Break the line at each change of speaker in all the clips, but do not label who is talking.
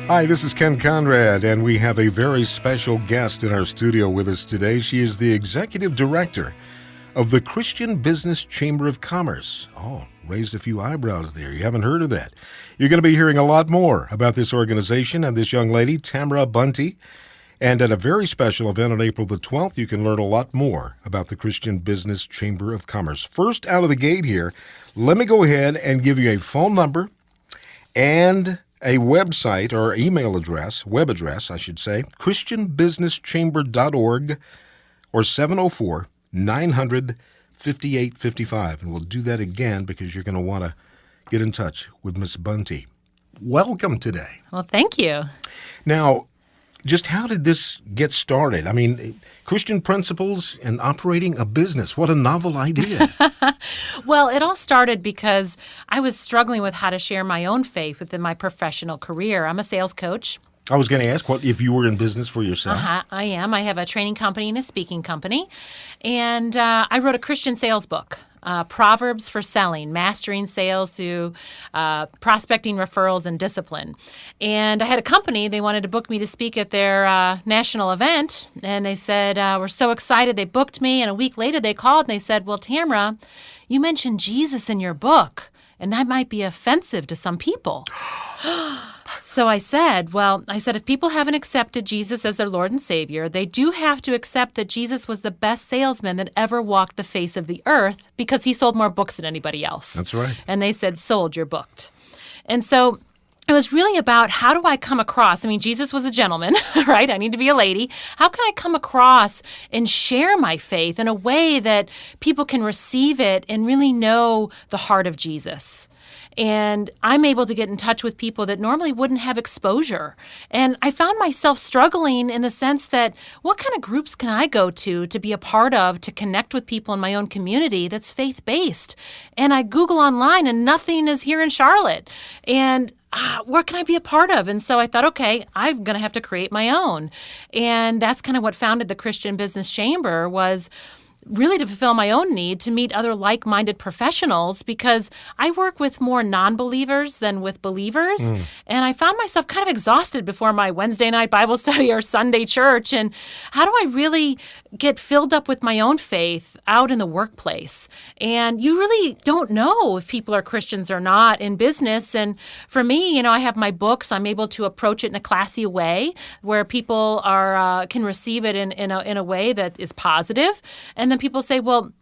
Hi, this is Ken Conrad, and we have a very special guest in our studio with us today. She is the Executive Director of the Christian Business Chamber of Commerce. Oh, raised a few eyebrows there. You haven't heard of that. You're going to be hearing a lot more about this organization and this young lady, Tamara Bunty. And at a very special event on April the 12th, you can learn a lot more about the Christian Business Chamber of Commerce. First out of the gate here, let me go ahead and give you a phone number and a website or email address, web address, I should say, christianbusinesschamber.org or 704-900-5855. And we'll do that again because you're going to want to get in touch with Miss Bunty. Welcome today.
Well, thank you.
Now, just how did this get started? I mean, Christian principles and operating a business. What a novel idea.
Well, it all started because I was struggling with how to share my own faith within my professional career. I'm a sales coach.
I was going to ask, what if you were in business for yourself?
I am. I have a training company and a speaking company. And I wrote a Christian sales book. Proverbs for Selling, Mastering Sales Through Prospecting, Referrals, and Discipline. And I had a company, they wanted to book me to speak at their national event, and they said, we're so excited, they booked me, and a week later they called and they said, well, Tamara, you mentioned Jesus in your book, and that might be offensive to some people. So I said, if people haven't accepted Jesus as their Lord and Savior, they do have to accept that Jesus was the best salesman that ever walked the face of the earth because he sold more books than anybody else.
That's right.
And they said, sold, you're booked. And so it was really about how do I come across? I mean, Jesus was a gentleman, right? I need to be a lady. How can I come across and share my faith in a way that people can receive it and really know the heart of Jesus? And I'm able to get in touch with people that normally wouldn't have exposure. And I found myself struggling in the sense that what kind of groups can I go to be a part of, to connect with people in my own community that's faith-based? And I Google online and nothing is here in Charlotte. And what can I be a part of? And so I thought, okay, I'm going to have to create my own. And that's kind of what founded the Christian Business Chamber, was really to fulfill my own need to meet other like-minded professionals, because I work with more non-believers than with believers. And I found myself kind of exhausted before my Wednesday night Bible study or Sunday church. And how do I really get filled up with my own faith out in the workplace? And you really don't know if people are Christians or not in business. And for me, I have my books. I'm able to approach it in a classy way where people can receive it in a way that is positive. And then people say, well,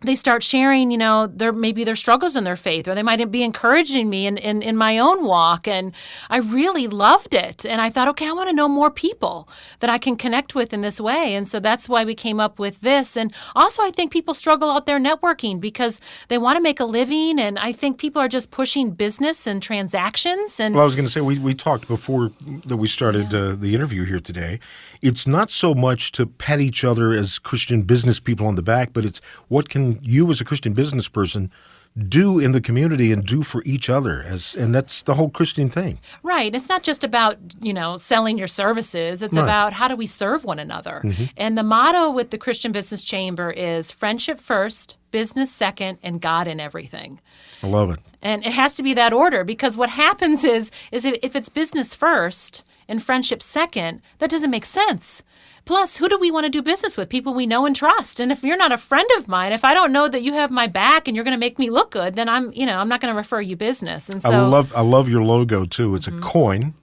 they start sharing, their struggles in their faith, or they might be encouraging me in my own walk. And I really loved it. And I thought, okay, I want to know more people that I can connect with in this way. And so that's why we came up with this. And also, I think people struggle out there networking because they want to make a living. And I think people are just pushing business and transactions. And
well, I was going to say, we talked before that we started the interview here today. It's not so much to pat each other as Christian business people on the back, but it's what can you as a Christian business person do in the community and do for each other, and that's the whole Christian thing.
Right. It's not just about, selling your services. It's about how do we serve one another. And the motto with the Christian Business Chamber is friendship first, business second, and God in everything.
I love it.
And it has to be that order, because what happens is if it's business first and friendship second, that doesn't make sense. Plus, who do we want to do business with? People we know and trust. And if you're not a friend of mine, if I don't know that you have my back and you're going to make me look good, then I'm not going to refer you business. And so
I love your logo too. It's a coin.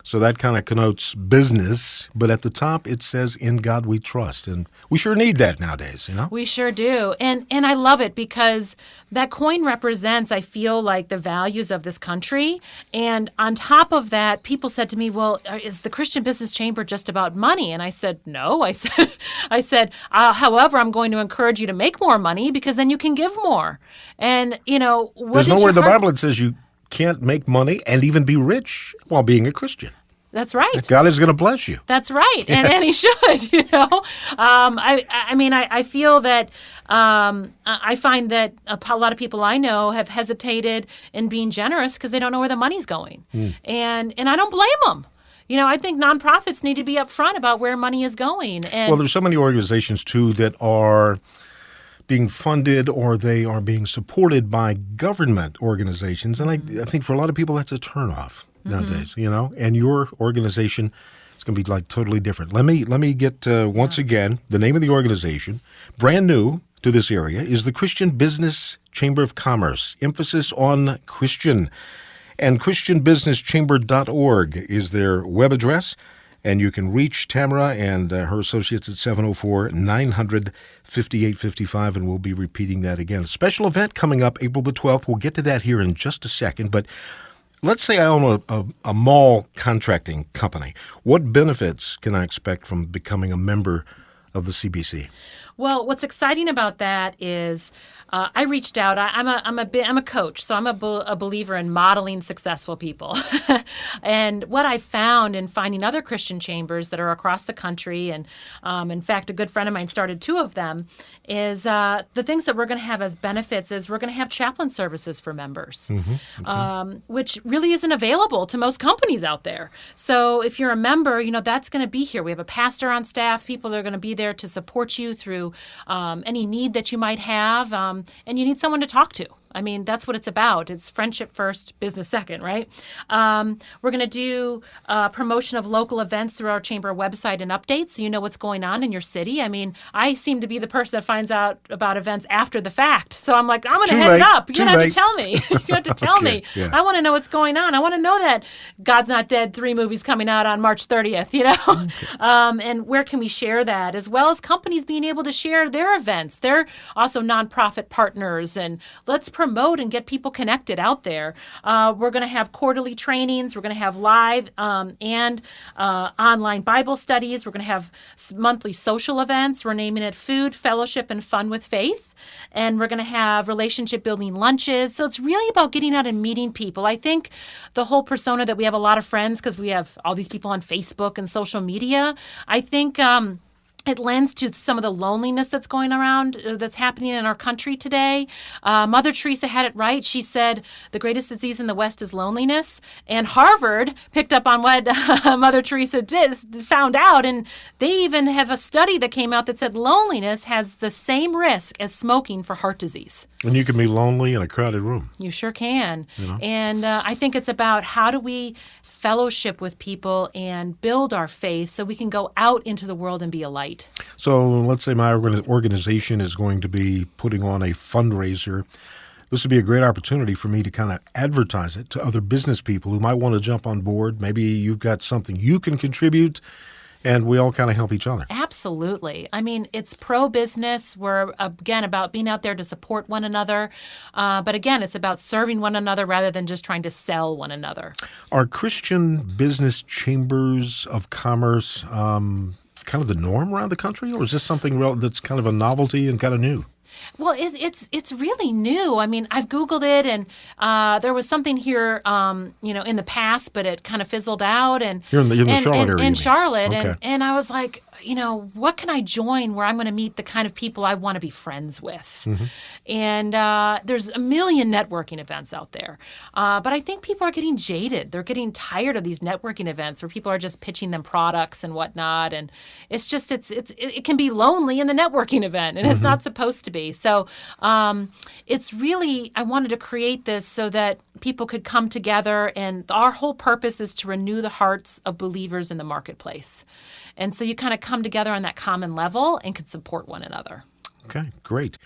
So that kind of connotes business, but at the top it says, "In God we trust," and we sure need that nowadays.
We sure do, and I love it because that coin represents, I feel like, the values of this country. And on top of that, people said to me, "Well, is the Christian Business Chamber just about money?" And I said, "No." I said, however, I'm going to encourage you to make more money because then you can give more. And
there's nowhere in the Bible that says you can't make money and even be rich while being a Christian.
That's right.
God is going to bless you.
That's right, and He should. I feel that I find that a lot of people I know have hesitated in being generous because they don't know where the money's going, and I don't blame them. I think nonprofits need to be upfront about where money is going. And
there's so many organizations too that are being funded or they are being supported by government organizations. And I think for a lot of people, that's a turnoff. nowadays, and your organization is going to be like totally different. Let me get once again the name of the organization, brand new to this area, is the Christian Business Chamber of Commerce. Emphasis on Christian. And ChristianBusinessChamber.org is their web address. And you can reach Tamara and her associates at 704-900-5855, and we'll be repeating that again. A special event coming up April the 12th. We'll get to that here in just a second. But let's say I own a mall contracting company. What benefits can I expect from becoming a member of the CBC?
Well, what's exciting about that is I reached out. I'm a coach, so I'm a believer in modeling successful people. And what I found in finding other Christian chambers that are across the country, and in fact, a good friend of mine started 2 of them, is the things that we're going to have as benefits is we're going to have chaplain services for members, which really isn't available to most companies out there. So if you're a member, that's going to be here. We have a pastor on staff, people that are going to be there to support you through any need that you might have, and you need someone to talk to. I mean, that's what it's about. It's friendship first, business second, right? We're going to do promotion of local events through our chamber website and updates, so you know what's going on in your city. I mean, I seem to be the person that finds out about events after the fact. So I'm like, I'm going to head it up. You have to tell me. You have to tell me.
Yeah.
I want to know what's going on. I want to know that God's Not Dead 3 movies coming out on March 30th, and where can we share that, as well as companies being able to share their events. They're also nonprofit partners, and let's promote and get people connected out there. We're going to have quarterly trainings. We're going to have live and online Bible studies. We're going to have monthly social events. We're naming it Food, Fellowship, and Fun with Faith. And we're going to have relationship building lunches. So it's really about getting out and meeting people. I think the whole persona that we have a lot of friends because we have all these people on Facebook and social media, I think it lends to some of the loneliness that's going around, that's happening in our country today. Mother Teresa had it right. She said the greatest disease in the West is loneliness. And Harvard picked up on what Mother Teresa found out. And they even have a study that came out that said loneliness has the same risk as smoking for heart disease.
And you can be lonely in a crowded room.
You sure can. And I think it's about how do we fellowship with people and build our faith so we can go out into the world and be a light.
So let's say my organization is going to be putting on a fundraiser. This would be a great opportunity for me to kind of advertise it to other business people who might want to jump on board. Maybe you've got something you can contribute, and we all kind of help each other.
Absolutely. I mean, it's pro-business. We're, again, about being out there to support one another. But again, it's about serving one another rather than just trying to sell one another. Are
Christian business chambers of commerce kind of the norm around the country, or is this something that's kind of a novelty and kind of new?
Well, it's really new. I mean, I've Googled it, and there was something here, in the past, but it kind of fizzled out. And
here in the Charlotte area.
In Charlotte,
okay.
and I was like, what can I join where I'm going to meet the kind of people I want to be friends with?
Mm-hmm.
And there's a million networking events out there. But I think people are getting jaded. They're getting tired of these networking events where people are just pitching them products and whatnot. And it's just, it can be lonely in the networking event, and it's not supposed to be. So it's really, I wanted to create this so that people could come together, and our whole purpose is to renew the hearts of believers in the marketplace. And so you kind of come together on that common level and can support one another.
Okay, great.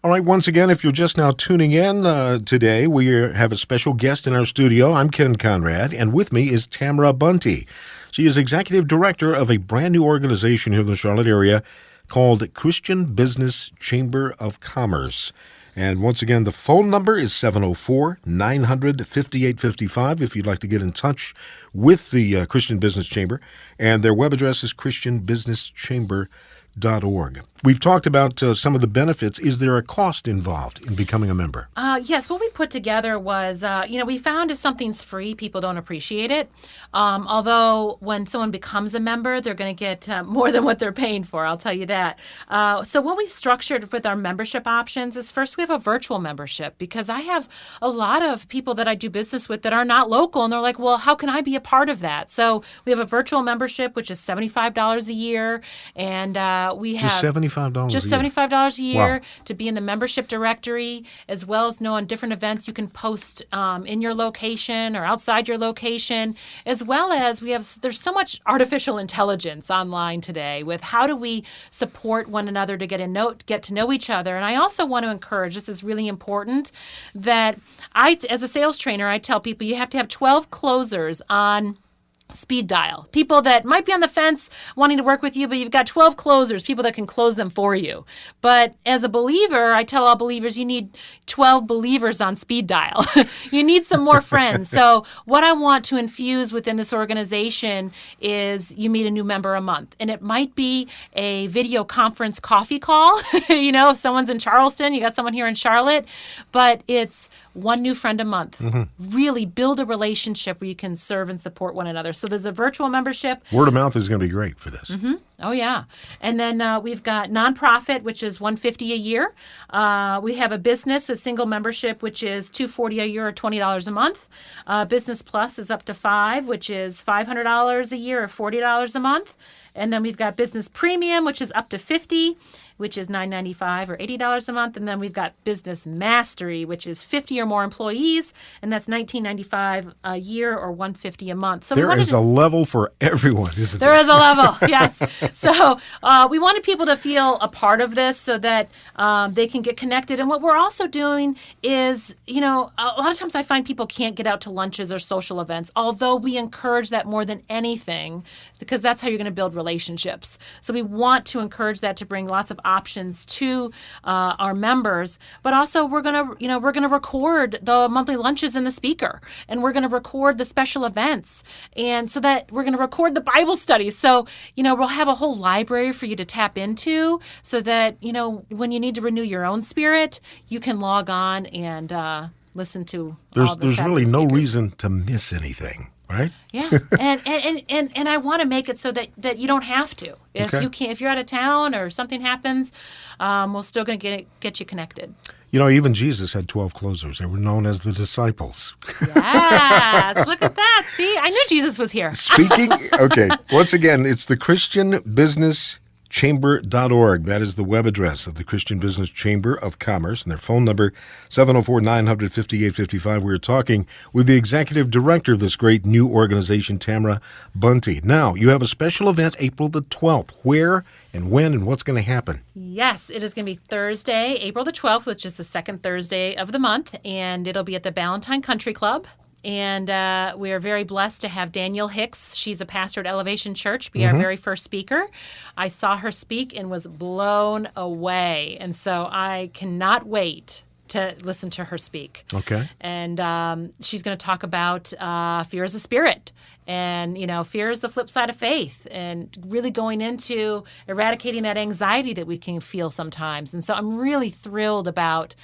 All right, once again, if you're just now tuning in today, we have a special guest in our studio. I'm Ken Conrad, and with me is Tamara Bunty. She is executive director of a brand new organization here in the Charlotte area called Christian Business Chamber of Commerce. And once again, the phone number is 704-900-5855 if you'd like to get in touch with the Christian Business Chamber. And their web address is ChristianBusinessChamber.org. We've talked about some of the benefits. Is there a cost involved in becoming a member?
Yes. What we put together was, we found if something's free, people don't appreciate it. Although when someone becomes a member, they're going to get more than what they're paying for. I'll tell you that. So what we've structured with our membership options is first we have a virtual membership, because I have a lot of people that I do business with that are not local, and they're like, well, how can I be a part of that? So we have a virtual membership, which is $75 a year, and we
Just
have
$75
just
a year.
$75 a year
Wow.
to be in the membership directory, as well as know on different events you can post in your location or outside your location, as well as there's so much artificial intelligence online today with how do we support one another to get to know each other. And I also want to encourage, this is really important, that as a sales trainer, I tell people you have to have 12 closers on speed dial. People that might be on the fence wanting to work with you, but you've got 12 closers, people that can close them for you. But as a believer, I tell all believers you need 12 believers on speed dial. You need some more friends. So what I want to infuse within this organization is you meet a new member a month. And it might be a video conference coffee call. If someone's in Charleston, you got someone here in Charlotte, but it's one new friend a month. Really build a relationship where you can serve and support one another. So there's a virtual membership.
Word of mouth is going to be great for this.
Oh, yeah. And then we've got nonprofit, which is $150 a year. We have a business, a single membership, which is $240 a year or $20 a month. Business Plus is up to $5, which is $500 a year or $40 a month. And then we've got Business Premium, which is up to $50, which is $9.95 or $80 a month. And then we've got Business Mastery, which is 50 or more employees, and that's $19.95 a year or $150 a month. So
There is a level for everyone, isn't there?
There is a level, yes. So we wanted people to feel a part of this so that they can get connected. And what we're also doing is, a lot of times I find people can't get out to lunches or social events, although we encourage that more than anything, because that's how you're going to build relationships. So we want to encourage that to bring lots of options to our members, but also we're going to record the monthly lunches and the speaker, and we're going to record the special events, and so that we're going to record the Bible studies. So we'll have a whole library for you to tap into, so that when you need to renew your own spirit, you can log on and listen to.
There's really no reason to miss anything. Right?
Yeah, and I want to make it so that you don't have to. If you're out of town or something happens, we're still going to get you connected.
Even Jesus had 12 closers. They were known as the disciples.
Yes, look at that. See, I knew Jesus was here.
Speaking, okay, once again, it's the Christian Business Chamber.org. That is the web address of the Christian Business Chamber of Commerce, and their phone number, 704-900-5855. We're talking with the executive director of this great new organization, Tamara Bunty. Now, you have a special event April the 12th. Where and when and what's going to happen?
Yes, it is going to be Thursday, April the 12th, which is the second Thursday of the month, and it'll be at the Ballantine Country Club. And we are very blessed to have Danielle Hicks. She's a pastor at Elevation Church, be our very first speaker. I saw her speak and was blown away. And so I cannot wait to listen to her speak.
Okay.
And she's going to talk about fear as a spirit. And, fear is the flip side of faith, and really going into eradicating that anxiety that we can feel sometimes. And so I'm really thrilled about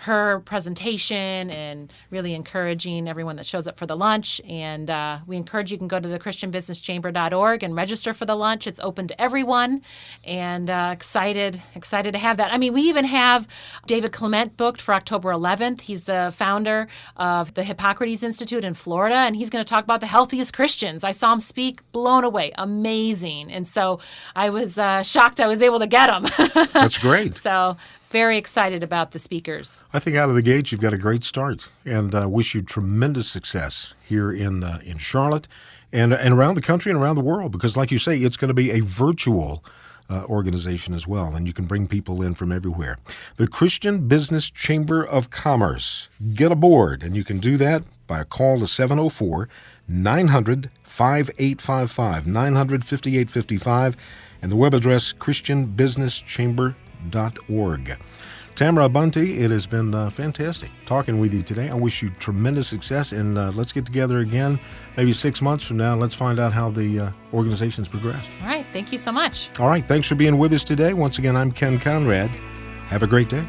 her presentation and really encouraging everyone that shows up for the lunch. And we encourage you can go to the christianbusinesschamber.org and register for the lunch. It's open to everyone, and excited to have that. I mean, we even have David Clement booked for October 11th. He's the founder of the Hippocrates Institute in Florida, and he's going to talk about the healthiest Christians. I saw him speak, blown away, amazing. And so I was shocked I was able to get him.
That's great.
So very excited about the speakers.
I think out of the gate you've got a great start, and wish you tremendous success here in Charlotte and around the country and around the world, because like you say, it's going to be a virtual organization as well, and you can bring people in from everywhere. The Christian Business Chamber of Commerce. Get aboard, and you can do that by a call to 704-900-5855, 900-5855, and the web address christianbusinesschamber.org. Tamara Bunty, it has been fantastic talking with you today. I wish you tremendous success, and let's get together again maybe 6 months from now. Let's find out how the organization's progressed.
All right. Thank you so much.
All right. Thanks for being with us today. Once again, I'm Ken Conrad. Have a great day.